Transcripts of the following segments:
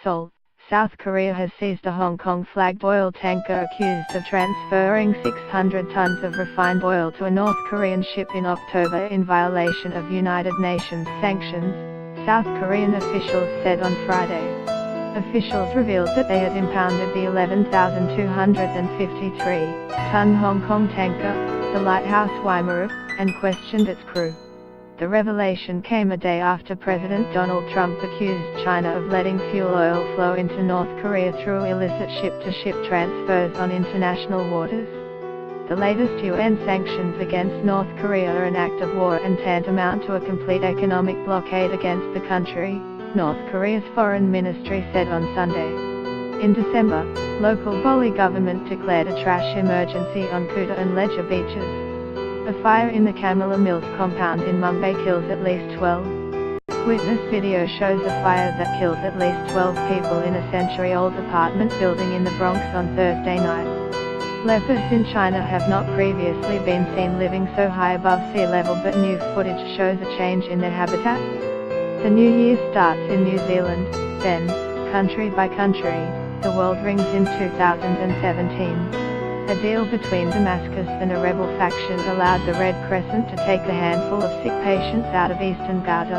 Seoul, South Korea has seized a Hong Kong-flagged oil tanker accused of transferring 600 tons of refined oil to a North Korean ship in October in violation of United Nations sanctions, South Korean officials said on Friday. Officials revealed that they had impounded the 11,253-ton Hong Kong tanker, the Lighthouse Waimaru, and questioned its crew. The revelation came a day after President Donald Trump accused China of letting fuel oil flow into North Korea through illicit ship-to-ship transfers on international waters. The latest UN sanctions against North Korea are an act of war and tantamount to a complete economic blockade against the country, North Korea's foreign ministry said on Sunday. In December, local Bali government declared a trash emergency on Kuta and Leja beaches. A fire in the Camilla Mills compound in Mumbai kills at least 12. Witness video shows a fire that killed at least 12 people in a century-old apartment building in the Bronx on Thursday night. Leopards in China have not previously been seen living so high above sea level, but new footage shows a change in their habitat. The new year starts in New Zealand, then, country by country, the world rings in 2017. A deal between Damascus and a rebel faction allowed the Red Crescent to take a handful of sick patients out of eastern Gaza.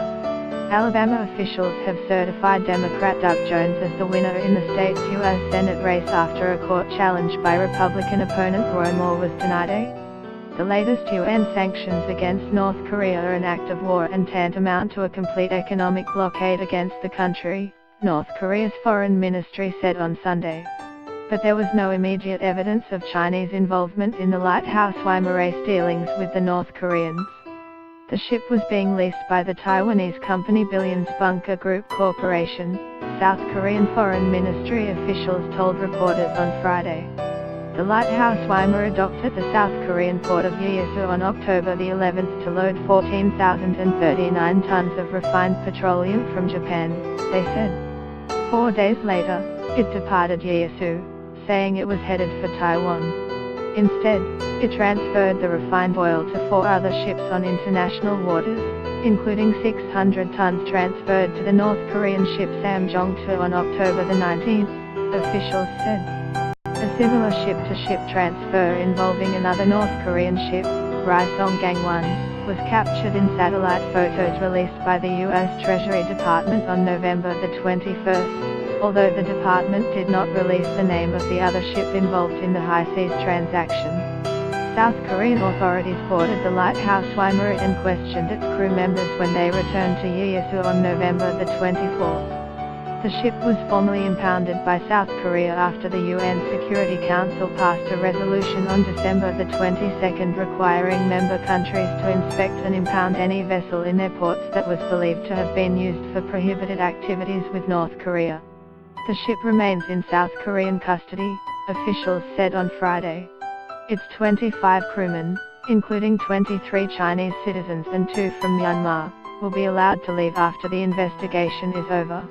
Alabama officials have certified Democrat Doug Jones as the winner in the state's U.S. Senate race after a court challenge by Republican opponent Roy Moore was denied. The latest UN sanctions against North Korea are an act of war and tantamount to a complete economic blockade against the country, North Korea's foreign ministry said on Sunday. But there was no immediate evidence of Chinese involvement in the Lighthouse Waimaru's dealings with the North Koreans. The ship was being leased by the Taiwanese company Billions Bunker Group Corporation, South Korean Foreign Ministry officials told reporters on Friday. The Lighthouse Waimaru docked at the South Korean port of Yeosu on October the 11th to load 14,039 tons of refined petroleum from Japan, they said. 4 days later, it departed Yeosu, saying it was headed for Taiwan. Instead, it transferred the refined oil to 4 other ships on international waters, including 600 tons transferred to the North Korean ship Samjong-2 on October the 19th, officials said. A similar ship-to-ship transfer involving another North Korean ship, Raesong-gang-1, was captured in satellite photos released by the U.S. Treasury Department on November the 21st. Although the department did not release the name of the other ship involved in the high seas transaction. South Korean authorities boarded the Lighthouse Waimaru and questioned its crew members when they returned to Yeosu on November the 24th. The ship was formally impounded by South Korea after the UN Security Council passed a resolution on December the 22nd requiring member countries to inspect and impound any vessel in their ports that was believed to have been used for prohibited activities with North Korea. The ship remains in South Korean custody, officials said on Friday. Its 25 crewmen, including 23 Chinese citizens and 2 from Myanmar, will be allowed to leave after the investigation is over.